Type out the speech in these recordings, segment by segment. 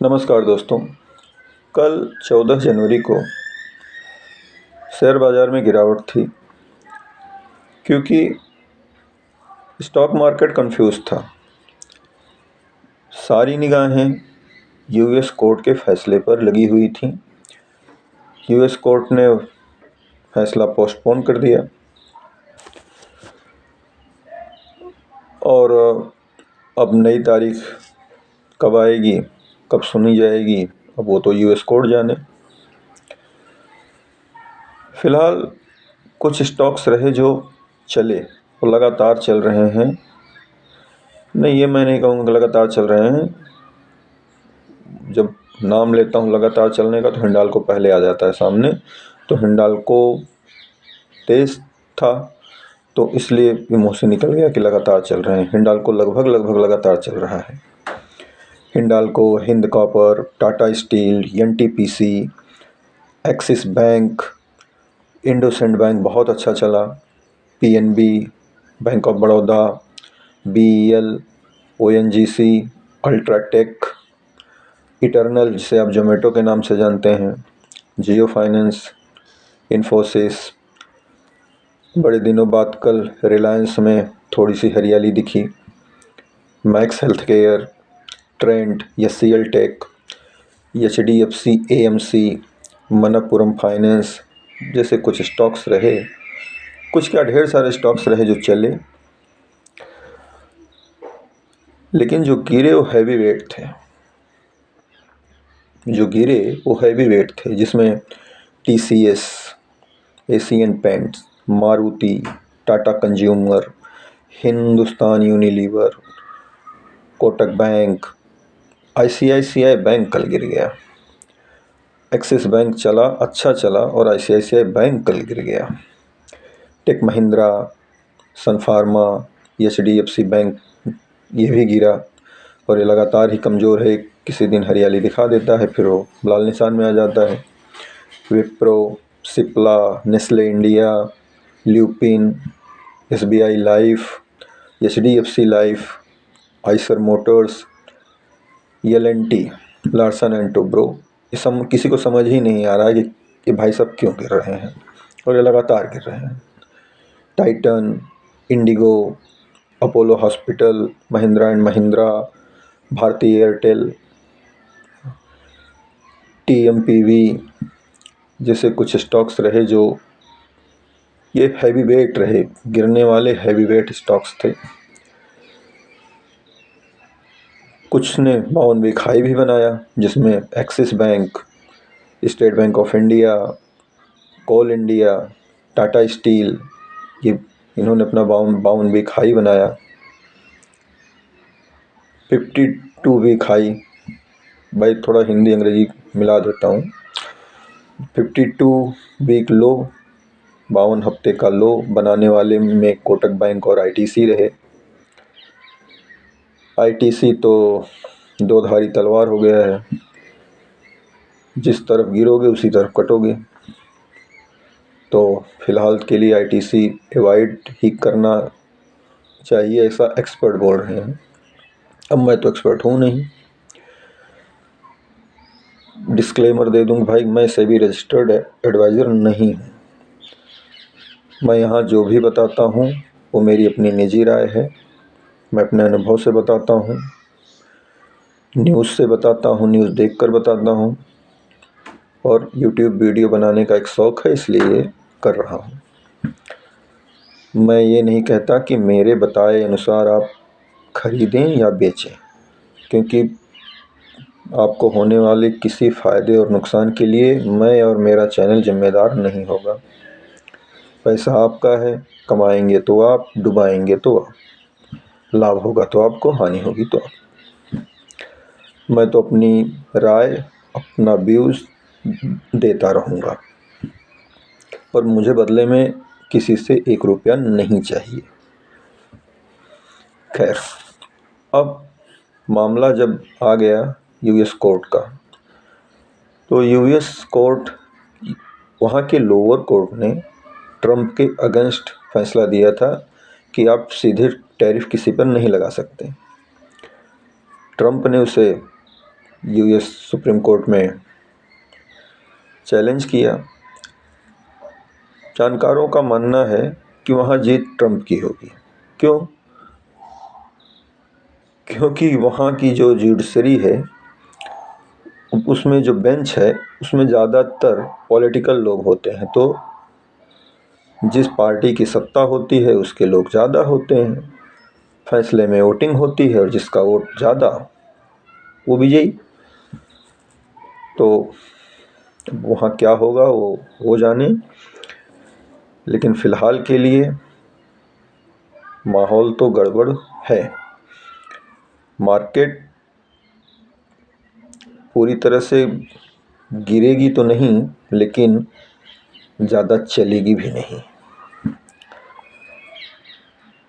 नमस्कार दोस्तों। कल 14 जनवरी को शेयर बाज़ार में गिरावट थी क्योंकि स्टॉक मार्केट कंफ्यूज था। सारी निगाहें यूएस कोर्ट के फैसले पर लगी हुई थीं। यूएस कोर्ट ने फैसला पोस्टपोन कर दिया और अब नई तारीख कब आएगी, कब सुनी जाएगी, अब वो तो यूएस कोर्ट जाने। फ़िलहाल कुछ स्टॉक्स रहे जो चले और लगातार चल रहे हैं। नहीं, ये मैं नहीं कहूँगा कि लगातार चल रहे हैं। जब नाम लेता हूँ लगातार चलने का तो हिंडाल्को पहले आ जाता है सामने। तो हिंडाल्को तेज़ था तो इसलिए ये मुँह से निकल गया कि लगातार चल रहे हैं। हिंडाल्को लगभग लगातार चल रहा है। Hindalco, Hind Copper, Tata Steel, NTPC, Axis Bank, IndusInd Bank बहुत अच्छा चला, PNB, Bank of Baroda, BEL, ONGC, UltraTech, Eternal जिसे आप जोमेटो के नाम से जानते हैं, जियो फाइनेंस, इन्फोसिस। बड़े दिनों बाद कल रिलायंस में थोड़ी सी हरियाली दिखी। Max Health Care, Trent, HCL Tech, HDFC AMC, Manappuram finance जैसे कुछ स्टॉक्स रहे। कुछ क्या, ढेर सारे स्टॉक्स रहे जो चले, लेकिन जो गिरे वो हैवी वेट थे। जिसमें TCS, Asian paints, Maruti, Tata consumer, Hindustan Unilever, Kotak bank, ICICI bank कल गिर गया। एक्सिस बैंक चला, अच्छा चला, और आईसीआईसीआई बैंक कल गिर गया। टेक महिंद्रा, सन फार्मा, एचडीएफसी बैंक ये भी गिरा और ये लगातार ही कमज़ोर है। किसी दिन हरियाली दिखा देता है, फिर वो लाल निशान में आ जाता है। Wipro, Cipla, Nestle India, Lupin, SBI Life, HDFC Life, Eicher Motors, L and T, Larsen and Toubro, ये किसी को समझ ही नहीं आ रहा है कि भाई सब क्यों गिर रहे हैं, और ये लगातार गिर रहे हैं। Titan, IndiGo, Apollo Hospital, Mahindra and Mahindra, Bharti Airtel, TMPV जैसे कुछ स्टॉक्स रहे जो ये हैवी वेट रहे, गिरने वाले हैवी वेट स्टॉक्स थे। कुछ ने 52 खाई भी बनाया, जिसमें Axis Bank, State Bank of India, Coal India, Tata Steel, ये इन्होंने अपना 52 खाई बनाया। 52 वीक हाई, भाई थोड़ा हिंदी अंग्रेजी मिला देता हूँ। 52 वीक लो, 52 हफ्ते का लो बनाने वाले में कोटक बैंक और आईटीसी रहे। आईटीसी तो दो-धारी तलवार हो गया है, जिस तरफ गिरोगे उसी तरफ कटोगे। तो फिलहाल के लिए आईटीसी अवॉइड ही करना चाहिए, ऐसा एक्सपर्ट बोल रहे हैं। अब मैं तो एक्सपर्ट हूँ नहीं। डिस्क्लेमर दे दूँ भाई, मैं सेबी रजिस्टर्ड एडवाइज़र नहीं हूँ। मैं यहाँ जो भी बताता हूँ वो मेरी अपनी निजी राय है। मैं अपने अनुभव से बताता हूँ, न्यूज़ से बताता हूँ, न्यूज़ देखकर बताता हूँ, और यूट्यूब वीडियो बनाने का एक शौक़ है इसलिए कर रहा हूँ। मैं ये नहीं कहता कि मेरे बताए अनुसार आप खरीदें या बेचें, क्योंकि आपको होने वाले किसी फ़ायदे और नुकसान के लिए मैं और मेरा चैनल जिम्मेदार नहीं होगा। पैसा आपका है, कमाएंगे तो आप, डुबाएंगे तो आप, लाभ होगा तो आपको, हानि होगी तो आप। मैं तो अपनी राय, अपना व्यूज़ देता रहूँगा, और मुझे बदले में किसी से 1 रुपया नहीं चाहिए। खैर, अब मामला जब आ गया यूएस कोर्ट का, तो यूएस कोर्ट, वहाँ के लोअर कोर्ट ने ट्रंप के अगेंस्ट फैसला दिया था कि आप सीधे टैरिफ किसी पर नहीं लगा सकते। ट्रंप ने उसे यूएस सुप्रीम कोर्ट में चैलेंज किया। जानकारों का मानना है कि वहाँ जीत ट्रंप की होगी। क्यों? क्योंकि वहाँ की जो जुडिशरी है, उसमें जो बेंच है, उसमें ज़्यादातर पॉलिटिकल लोग होते हैं। तो जिस पार्टी की सत्ता होती है उसके लोग ज़्यादा होते हैं, फैसले में वोटिंग होती है और जिसका वोट ज़्यादा वो विजयी। तो वहाँ क्या होगा वो जाने, लेकिन फ़िलहाल के लिए माहौल तो गड़बड़ है। मार्केट पूरी तरह से गिरेगी तो नहीं, लेकिन ज़्यादा चलेगी भी नहीं।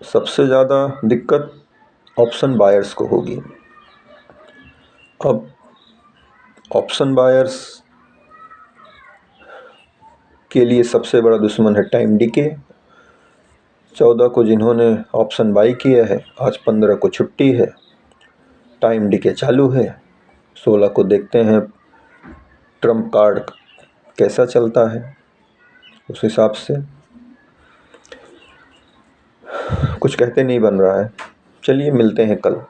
सबसे ज़्यादा दिक्कत ऑप्शन बायर्स को होगी। अब ऑप्शन बायर्स के लिए सबसे बड़ा दुश्मन है टाइम डिके। 14 को जिन्होंने ऑप्शन बाई किया है, आज 15 को छुट्टी है, टाइम डिके चालू है। 16 को देखते हैं ट्रम्प कार्ड कैसा चलता है, उस हिसाब से कुछ कहते नहीं बन रहा है। चलिए मिलते हैं कल।